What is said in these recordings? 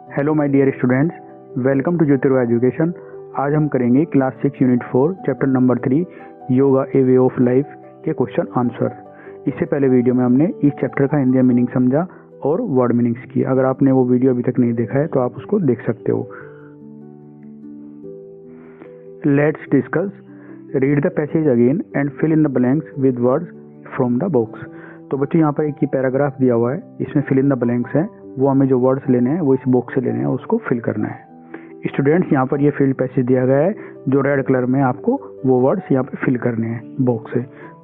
Hello my dear students, welcome to Jyotirva Education. आज हम करेंगे class 6 unit 4 chapter number 3 yoga a way of life के question answer. इससे पहले वीडियो में हमने इस चैप्टर का हिंदी मीनिंग समझा और वर्ड मीनिंग्स की। अगर आपने वो वीडियो अभी तक नहीं देखा है तो आप उसको देख सकते हो। Let's discuss, read the passage again and fill in the blanks with words from the box. तो बच्चों यहाँ पर एक पैराग्राफ दिया हुआ है, इसमें फिल इन द ब्लैंक्स है। वो हमें जो वर्ड्स लेने हैं वो इस बॉक्स से लेने हैं, उसको फिल करना है। स्टूडेंट्स, यहाँ पर ये फील्ड पैसेज दिया गया है जो रेड कलर में, आपको वो वर्ड्स यहाँ पे फिल करने हैं बॉक्स से।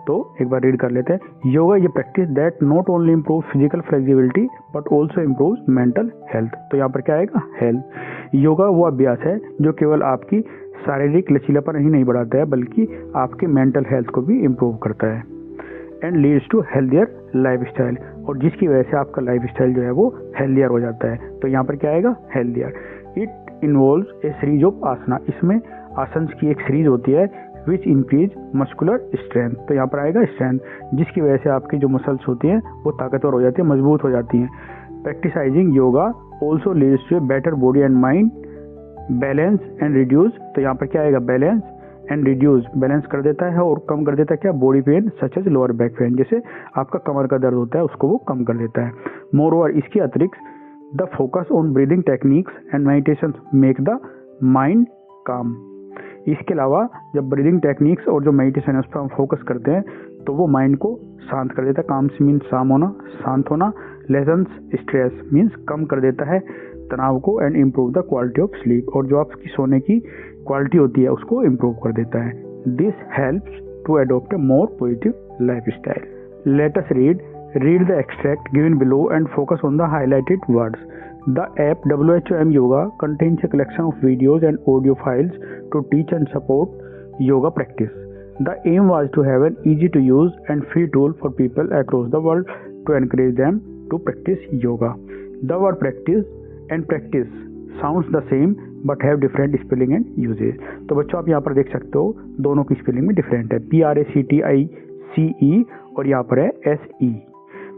तो एक बार रीड कर लेते हैं। Yoga is a practice that not only improve physical flexibility but also improve mental health. तो यहाँ पर क्या आएगा? हेल्थ। योगा वो अभ्यास है जो केवल आपकी शारीरिक लचीलापन ही नहीं बढ़ाता है बल्कि आपके मेंटल हेल्थ को भी इम्प्रूव करता है। And leads to healthier lifestyle, और जिसकी वजह से आपका लाइफ स्टाइल जो है वो हेल्थियर हो जाता है। तो यहाँ पर क्या आएगा? Healthier. It involves a series of asana, इसमें आसन की एक सीरीज होती है विच इंक्रीज मस्कुलर स्ट्रेंथ। तो यहाँ पर आएगा स्ट्रेंथ, जिसकी वजह से आपकी जो मसल्स होती हैं वो ताकतवर हो जाती है, मजबूत हो जाती हैं। Practising yoga also leads to a better body and mind balance and reduce. तो यहाँ पर क्या आएगा? बैलेंस एंड रिड्यूस, बैलेंस कर देता है और कम कर देता है क्या? Body pain such as lower back pain, जैसे आपका कमर का दर्द होता है उसको वो कम कर देता है। मोर ओवर, इसके अतिरिक्त the focus on breathing techniques and meditation make the mind काम। इसके अलावा जब ब्रीदिंग टेक्निक्स और जो मेडिटेशन है उस पर हम फोकस करते हैं तो वो माइंड को शांत कर देता है। काम मीन्स शाम होना, शांत होना। लेसन्स स्ट्रेस मीन्स कम कर देता है तनाव को। And improve the quality of sleep, और जो आपकी सोने की क्वालिटी होती है उसको इम्प्रूव कर देता है। This helps to adopt a more positive lifestyle. Let us read the extract given below and focus on the highlighted words. The app WHOM Yoga contains a collection of videos and audio files to teach and support yoga practice. The aim was to have an easy to use and free tool for people across the world to encourage them to practice yoga. The word practice and practice sounds the same but have different spelling and usage. तो बच्चों आप यहाँ पर देख सकते हो दोनों की स्पेलिंग में डिफरेंट है। PRACTICE और यहाँ पर है SE।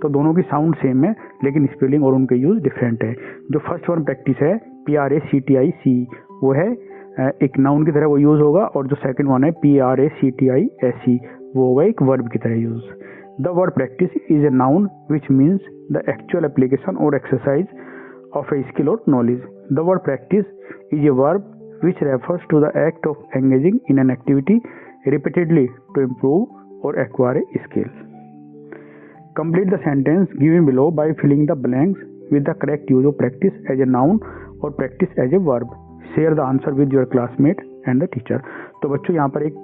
तो दोनों की साउंड सेम है लेकिन स्पेलिंग और उनके यूज डिफरेंट है। जो फर्स्ट वन प्रैक्टिस है PRACTICE वो है एक नाउन की तरह वो यूज होगा, और जो सेकंड वन है PRACTISE वो होगा एक वर्ब की तरह use. The word practice is a noun which means the actual application और एक्सरसाइज ऑफ ए स्किल और knowledge. The word practice is a verb which refers to the act of engaging in an activity repeatedly to improve और acquire a skill. Complete the sentence given below by filling the blanks with the correct use of practice as a noun or practice as a verb. Share the answer with your classmate and the teacher. तो बच्चों यहाँ पर एक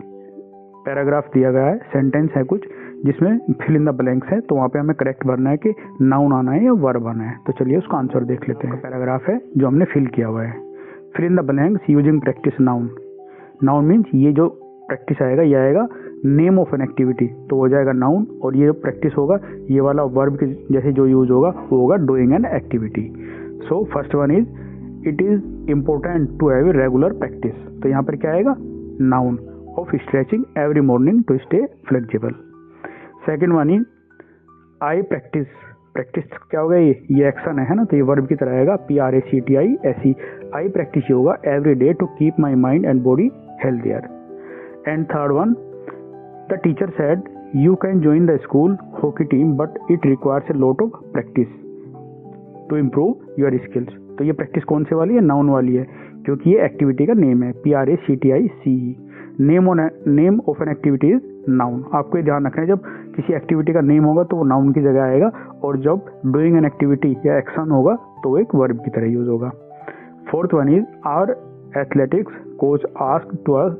paragraph दिया गया है, sentence है कुछ जिसमें फिल इन द ब्लैंक्स है, तो वहाँ पे हमें करेक्ट भरना है कि नाउन आना है या वर्ब आना है। तो चलिए उसका आंसर देख लेते हैं। पैराग्राफ है जो हमने फिल किया हुआ है। Fill in the blanks using practice noun. Noun means ये जो प्रैक्टिस आएगा ये आएगा नेम ऑफ एन एक्टिविटी, तो हो जाएगा नाउन। और ये जो प्रैक्टिस होगा ये वाला वर्ब के जैसे जो यूज होगा वो होगा doing an activity. So first one is it is important to have a regular practice. तो यहाँ पर क्या आएगा? Noun of stretching every morning to stay flexible. Second one is I practise. Practise क्या होगा? ये एक्शन है ना, तो ये वर्ब की तरह आएगा PRACTISE। आई प्रैक्टिस होगा every day to keep my mind and body healthier. And third one, the teacher said you can join the school hockey team but it requires a lot of practice to improve your skills. तो ये practice कौन से वाली है? Noun वाली है, क्योंकि ये एक्टिविटी का नेम है PRACTICE। Name of an activity is noun. आपको ये ध्यान रखना है, जब किसी एक्टिविटी का नेम होगा तो वो नाउन की जगह आएगा, और जब डूइंग एन एक्टिविटी या एक्शन होगा तो वो एक वर्ब की तरह यूज होगा। Fourth one is our athletics coach asked to us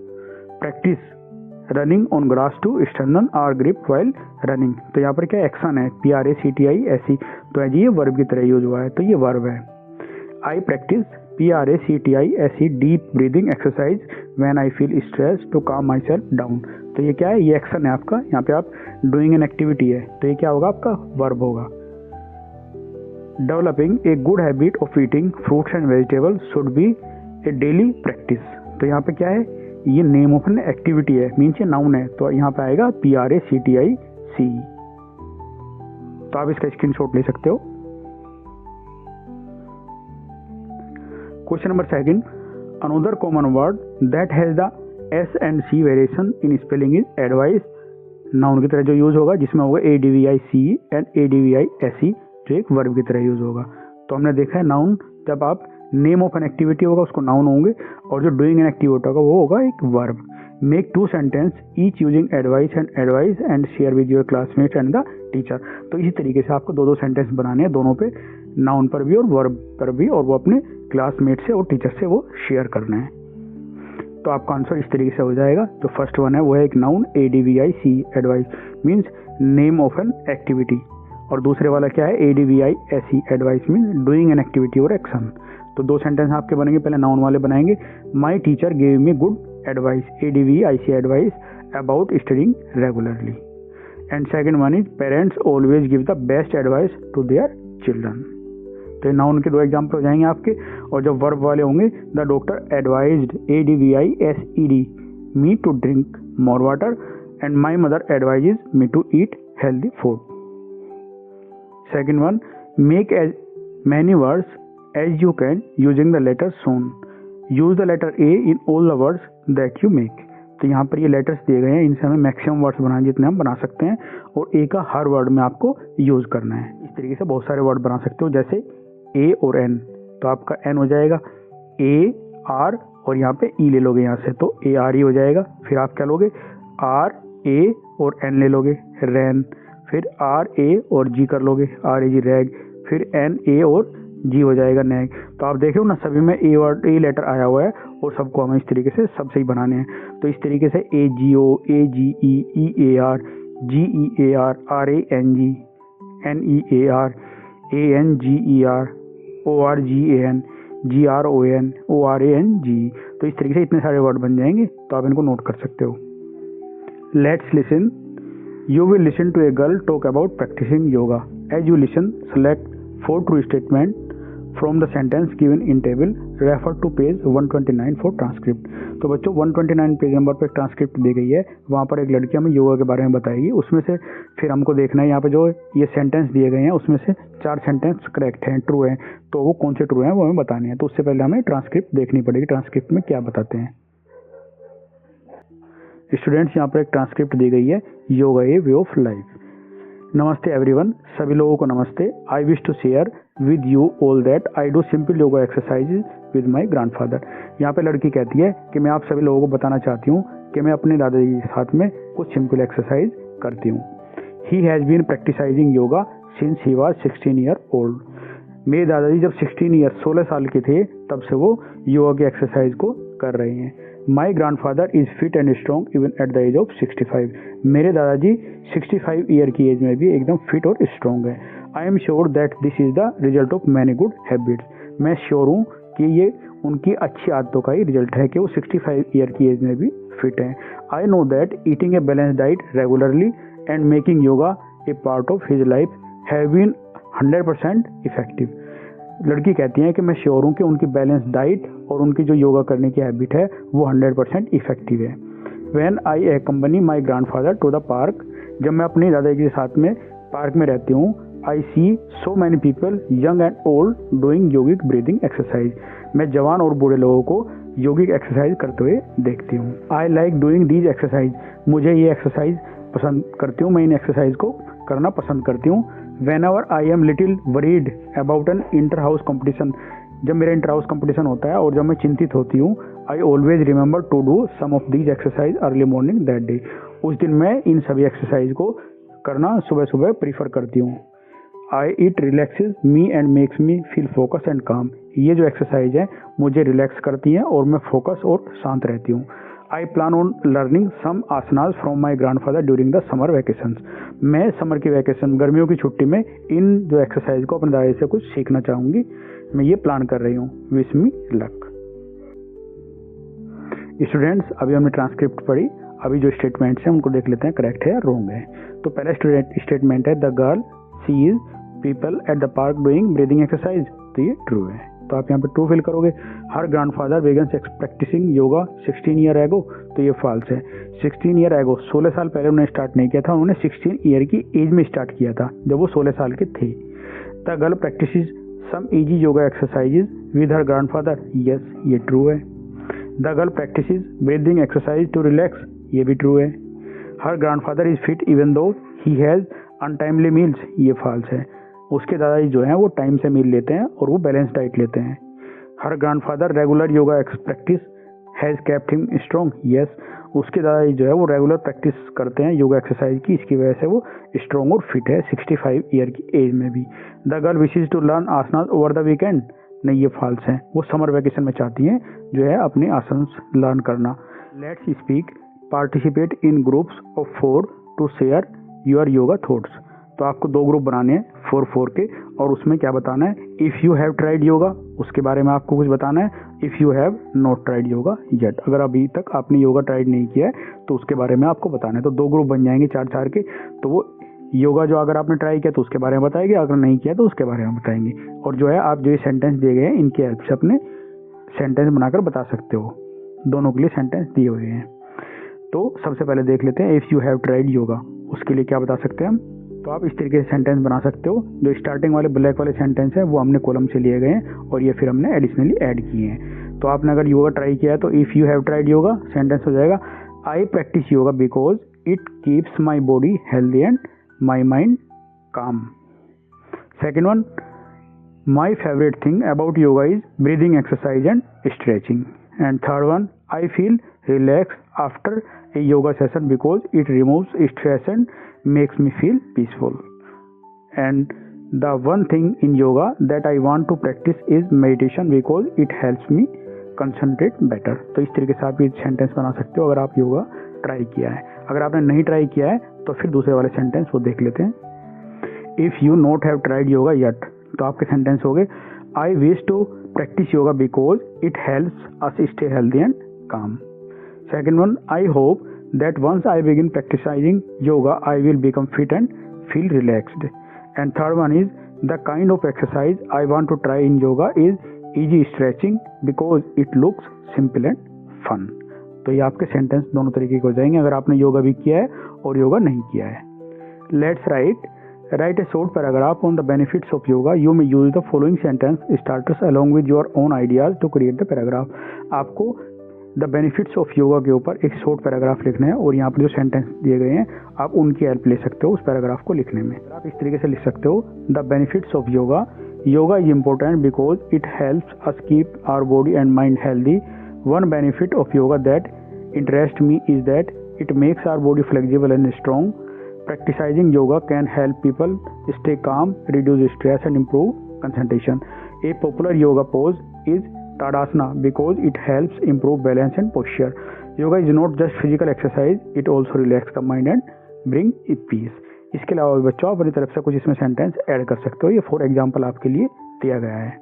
practise running on grass to strengthen our grip while running. तो यहाँ पर क्या एक्शन है? PRACTISE, तो ये वर्ब की तरह यूज हुआ है, तो ये वर्ब है। I practise PRACTISE deep breathing exercise when I feel stress to calm my self down. तो ये क्या है? ये एक्शन है आपका। यहाँ पे आप डूइंग एन एक्टिविटी है, तो ये क्या होगा? आपका वर्ब होगा। Developing a good habit of eating fruits and vegetables should be A daily practice. तो यहाँ पे क्या है? ये नेम ऑफ एन एक्टिविटी है, मीन्स ये नाउन है, तो यहाँ पे आएगा PRACTICE। तो आप इसका स्क्रीनशॉट ले सकते हो। Question number second, another common word that has the S and C variation in spelling is advice. Noun की तरह जो यूज होगा जिसमें होगा ADVICE एंड ADVISE जो एक वर्ब की तरह यूज होगा। तो हमने देखा है नाउन जब आप नेम ऑफ एन एक्टिविटी होगा उसको नाउन होंगे और जो डूइंग एन एक्टिविटी होगा वो होगा एक verb. Make 2 sentence each using advice and share with your classmates and the teacher. तो इसी तरीके से आपको 2 सेंटेंस बनाने हैं, दोनों पे नाउन पर भी और वर्ब पर भी, और वो अपने क्लासमेट से और टीचर से वो शेयर करना है। तो आपका आंसर इस तरीके से हो जाएगा। जो फर्स्ट वन है वो है एक noun ADVICE advice means name of an activity, और दूसरे वाला क्या है ADVISE advise means doing an activity और एक्शन। तो 2 सेंटेंस आपके बनेंगे, पहले नाउन वाले बनाएंगे, my teacher gave me good advice ADVICE advice about studying regularly, and second one is parents always give the best advice to their children. तो noun के 2 example हो जाएंगे आपके। और जब वर्ब वाले होंगे, the doctor advised ADVISED me to drink more water and my mother advises me to eat healthy food. Second one, make as many words as you can using the letter son, use the letter A in all the words that you make. तो यहाँ पर ये letters दिए गए हैं, इनसे हमें maximum words बनाने जितने हम बना सकते हैं, और A का हर वर्ड में आपको यूज करना है। इस तरीके से बहुत सारे वर्ड बना सकते हो, जैसे A और N। तो आपका N हो जाएगा A R और यहाँ पे E ले लोगे यहाँ से, तो ARE हो जाएगा। फिर आप क्या लोगे R A और N ले लोगे रैन, फिर R A और G कर लोगे RAG रैग, फिर N A और G हो जाएगा नैग। तो आप देख रहे हो ना, सभी में A लेटर आया हुआ है और सबको हमें इस तरीके से सब सही बनाने हैं। तो इस तरीके से AGO AGE EAR GEAR RANG NEAR ANGER ORGAN GRON ORANG। तो इस तरीके से इतने सारे वर्ड बन जाएंगे, तो आप इनको नोट कर सकते हो। Let's listen, you will listen to a girl talk about practising yoga. As you listen select 4 true statement from the sentence given in table, refer to page 129 for transcript. तो बच्चों 129 पेज नंबर पर transcript दी गई है, वहाँ पर एक लड़की हमें योगा के बारे में बताएगी। उसमें से फिर हमको देखना है यहाँ पे जो ये सेंटेंस दिए गए हैं उसमें से 4 सेंटेंस करेक्ट हैं, ट्रू हैं, तो वो कौन से ट्रू हैं वो हमें बताने हैं। तो उससे पहले हमें ट्रांसक्रिप्ट देखनी पड़ेगी, ट्रांसक्रिप्ट में क्या बताते हैं। स्टूडेंट्स, यहाँ पर एक ट्रांसक्रिप्ट दी गई है, yoga a way of life. Namaste everyone, सभी लोगों को नमस्ते। I wish to share with you all that I do simple yoga exercises with my grandfather. यहाँ पे लड़की कहती है कि मैं आप सभी लोगों को बताना चाहती हूँ कि मैं अपने दादाजी के साथ में कुछ सिंपल एक्सरसाइज करती हूँ। He has been practising yoga since he was 16 year old. मेरे दादाजी जब 16 साल के थे तब से वो योगा की एक्सरसाइज को कर रहे हैं। My grandfather is fit and strong even at the age of 65। मेरे दादाजी 65 ईयर की एज में भी एकदम फिट और स्ट्रॉन्ग है। I am sure that this is the result of many good habits. मैं श्योर हूँ कि ये उनकी अच्छी आदतों का ही रिजल्ट है कि वो 65 ईयर की एज में भी फिट हैं। I know that eating a balance diet regularly and making yoga a part of his life have been 100% effective. लड़की कहती है कि मैं श्योर हूँ कि उनकी बैलेंस डाइट और उनकी जो योगा करने की हैबिट है वो 100% इफेक्टिव है। When I accompany my grandfather to the park, जब मैं अपने दादाजी के साथ में पार्क में रहती हूँ, I see so many people young and old doing yogic breathing exercise. मैं जवान और बूढ़े लोगों को योगिक एक्सरसाइज करते हुए देखती हूँ। I like doing these exercise, मुझे ये एक्सरसाइज पसंद करती हूँ, मैं इन एक्सरसाइज को करना पसंद करती हूँ। Whenever I am little worried about an inter-house competition, जब मेरा इंटर हाउस कंपटीशन होता है और जब मैं चिंतित होती हूँ, I always remember to do some of these exercise early morning that day। उस दिन मैं इन सभी एक्सरसाइज को करना सुबह सुबह प्रीफर करती हूँ। It relaxes me and makes me feel focused and calm। ये जो एक्सरसाइज है मुझे रिलैक्स करती हैं और मैं फोकस और शांत रहती हूँ। I plan on learning some asanas from my grandfather during the summer vacations. मैं समर की वैकेशन, गर्मियों की छुट्टी में इन जो एक्सरसाइज को अपने दादाजी से कुछ सीखना चाहूँगी, मैं ये प्लान कर रही हूँ। Wish me luck. स्टूडेंट्स, अभी हमने ट्रांसक्रिप्ट पढ़ी, अभी जो स्टेटमेंट्स हैं उनको देख लेते हैं करेक्ट है या रॉन्ग है। तो पहला स्टेटमेंट है the girl sees people at the park doing breathing exercise, तो ये ट्रू है। तो आप यहाँ पे ट्रू फिल करोगे। हर ग्रैंडफादर बेगन प्रैक्टिसिंग योगा 16 ईयर एगो, तो ये फॉल्स है। 16 ईयर एगो 16 साल पहले उन्होंने स्टार्ट नहीं किया था, उन्होंने 16 ईयर की एज में स्टार्ट किया था जब वो 16 साल के थे। The girl practises some easy yoga exercises with her grandfather, yes ये ट्रू है। The girl practises breathing exercise to relax, ये भी ट्रू है। Her grandfather is fit even though he has untimely meals, ये फॉल्स है। उसके दादाजी जो हैं वो टाइम से मील लेते हैं और वो बैलेंस डाइट लेते हैं। Her grandfather regular yoga practice has kept him strong, yes उसके दादाजी जो है वो रेगुलर प्रैक्टिस करते हैं योगा एक्सरसाइज की, इसकी वजह से वो स्ट्रॉन्ग और फिट है 65 ईयर की एज में भी। The girl wishes to learn asanas over the weekend, नहीं ये फॉल्स है। वो समर वैकेशन में चाहती हैं जो है अपने आसन्स लर्न करना। Let's speak participate in groups of 4 to share your yoga thoughts, तो आपको 2 ग्रुप बनाने हैं 4 के, और उसमें क्या बताना है, if you have tried yoga उसके बारे में आपको कुछ बताना है, if you have not tried yoga yet, अगर अभी तक आपने योगा ट्राइड नहीं किया है तो उसके बारे में आपको बताना है। तो 2 ग्रुप बन जाएंगे 4 के, तो वो योगा जो अगर आपने ट्राई किया तो उसके बारे में बताएंगे, अगर नहीं किया तो उसके बारे में बताएंगे। और जो है आप जो ये सेंटेंस दिए गए हैं इनकी हेल्प से अपने सेंटेंस बनाकर बता सकते हो, दोनों के लिए सेंटेंस दिए हुए हैं। तो सबसे पहले देख लेते हैं if you have tried yoga, उसके लिए क्या बता सकते हैं हम। तो आप इस तरीके से सेंटेंस बना सकते हो। जो स्टार्टिंग वाले ब्लैक वाले सेंटेंस है वो हमने कॉलम से लिए गए हैं और ये फिर हमने एडिशनली ऐड किए हैं। तो आपने अगर योगा ट्राई किया है तो if you have tried yoga sentence हो जाएगा I practise yoga because it keeps my body healthy and my mind calm. Second one, my favourite thing about yoga is breathing exercise and stretching. And third one, I feel relax after a yoga session because it removes stress and makes me feel peaceful. And the one thing in yoga that I want to practice is meditation because it helps me concentrate better. तो इस तरीके से आप ये sentence बना सकते हो अगर आप योगा ट्राई किया है। अगर आपने नहीं ट्राई किया है तो फिर दूसरे वाले सेंटेंस वो देख लेते हैं। If you not have tried yoga yet, तो आपके सेंटेंस हो गए I wish to practise yoga because it helps us stay healthy and calm. Second one, I hope that once I begin practicing yoga, I will become fit and feel relaxed. And third one is, the kind of exercise I want to try in yoga is easy stretching because it looks simple and fun. तो ये आपके sentence दोनों तरीके के हो जाएंगे अगर आपने योगा भी किया है और योगा नहीं किया है। Let's write a short paragraph on the benefits of yoga. You may use the following sentence starters along with your own ideas to create the paragraph. आपको द बेनिफिट्स ऑफ योगा के ऊपर एक शॉर्ट पैराग्राफ लिखना है और यहाँ पर जो सेंटेंस दिए गए हैं आप उनकी हेल्प ले सकते हो उस पैराग्राफ को लिखने में। आप इस तरीके से लिख सकते हो, the benefits of yoga, yoga is important because it helps us keep our body and mind healthy. One benefit of yoga that interest me is that it makes our body flexible and strong. Practising yoga can help people stay calm, reduce stress and improve concentration. A popular yoga pose is Tadasana because it helps improve balance and posture. Yoga is not just physical exercise, it also relaxes the mind and bring it peace. इसके अलावा बच्चों आप अपनी तरफ से कुछ इसमें sentence add कर सकते हो, ये फॉर एग्जाम्पल आपके लिए दिया गया है।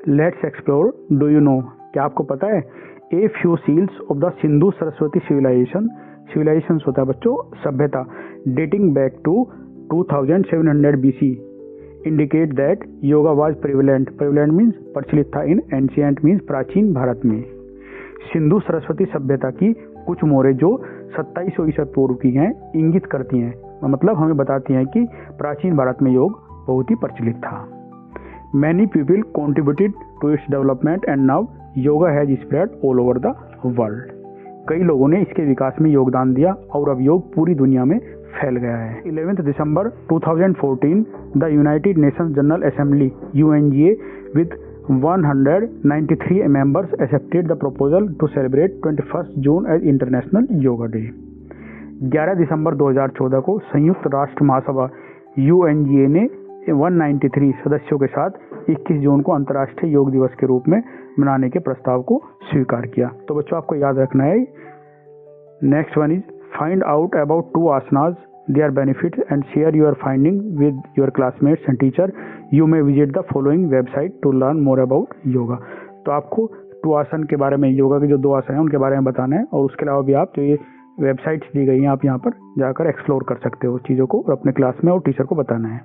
Let's explore, do you know, क्या आपको पता है a few seals of the Sindhu Saraswati civilisation. Civilisation होता है बच्चों सभ्यता, dating back to 2700 BC indicate that yoga was prevalent means प्रचलित था in ancient means प्राचीन भारत में। सिंधु सरस्वती सभ्यता की कुछ मोहरें जो 2700 ईसा पूर्व की हैं इंगित करती हैं, मतलब हमें बताती हैं कि प्राचीन भारत में योग बहुत ही प्रचलित था। Many people contributed to its development and now yoga has spread all over the world. कई लोगों ने इसके विकास में योगदान दिया और अब योग पूरी दुनिया में फैल गया है। 11 दिसंबर 2014 the United Nations General Assembly UNGA with 193 members accepted the proposal to celebrate 21 June as International Yoga Day. 11 दिसंबर 2014 को संयुक्त राष्ट्र महासभा UNGA ने 193 सदस्यों के साथ 21 जून को अंतर्राष्ट्रीय योग दिवस के रूप में मनाने के प्रस्ताव को स्वीकार किया। तो बच्चों आपको याद रखना है। Next one is find out about 2 asanas, their benefits and share your finding with your classmates and teacher. You may visit the following website to learn more about yoga. तो आपको 2 आसन के बारे में, योगा के जो 2 आसन हैं उनके बारे में बताना है और उसके अलावा भी आप जो ये वेबसाइट्स दी गई हैं आप यहाँ पर जाकर एक्सप्लोर कर सकते हो चीज़ों को और अपने क्लास में और टीचर को बताना है।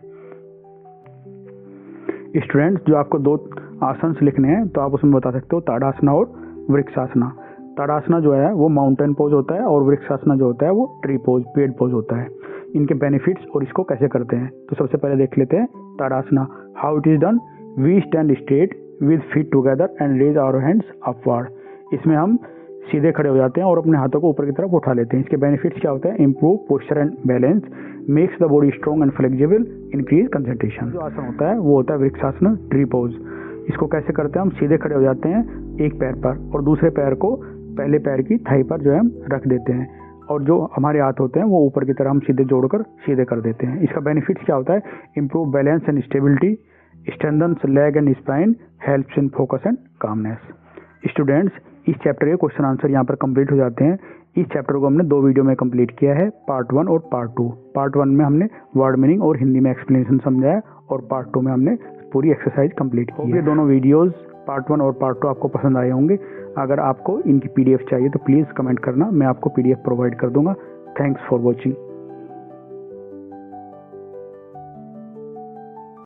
स्टूडेंट्स जो आपको 2 आसन लिखने हैं तो आप उसमें बता सकते हो ताड़ासना और वृक्षासना। ताड़ासना जो है वो माउंटेन पोज होता है और वृक्षासना जो होता है वो ट्री पोज, पेड़ पोज होता है। इनके बेनिफिट्स और इसको कैसे करते हैं तो सबसे पहले देख लेते हैं Tadasana. How it is done, we stand straight with feet together and raise our hands upward. इसमें हम सीधे खड़े हो जाते हैं और अपने हाथों को ऊपर की तरफ उठा लेते हैं। इसके बेनिफिट्स क्या होते हैं? Improve posture and balance, makes the body strong and flexible, increase concentration. जो आसन होता है वो होता है वृक्षासन, ट्री पोज। इसको कैसे करते हैं? हम सीधे खड़े हो जाते हैं एक पैर पर और दूसरे पैर को पहले पैर की थाई पर जो है हम रख देते हैं और जो हमारे हाथ होते हैं वो ऊपर की तरफ हम सीधे जोड़कर सीधे कर देते हैं। इसका बेनिफिट्स क्या होता है? Improve balance and stability, strengthens leg and spine, helps in focus and calmness. Students, इस चैप्टर के क्वेश्चन आंसर यहाँ पर कंप्लीट हो जाते हैं। इस चैप्टर को हमने 2 वीडियो में कंप्लीट किया है, पार्ट 1 और पार्ट 2। पार्ट 1 में हमने वर्ड मीनिंग और हिंदी में एक्सप्लेनेशन समझाया और पार्ट 2 में हमने पूरी एक्सरसाइज कंप्लीट की है। ये दोनों वीडियोस पार्ट 1 और पार्ट 2 आपको पसंद आए होंगे। अगर आपको इनकी PDF चाहिए तो प्लीज़ कमेंट करना, मैं आपको PDF प्रोवाइड कर दूंगा। Thanks for watching.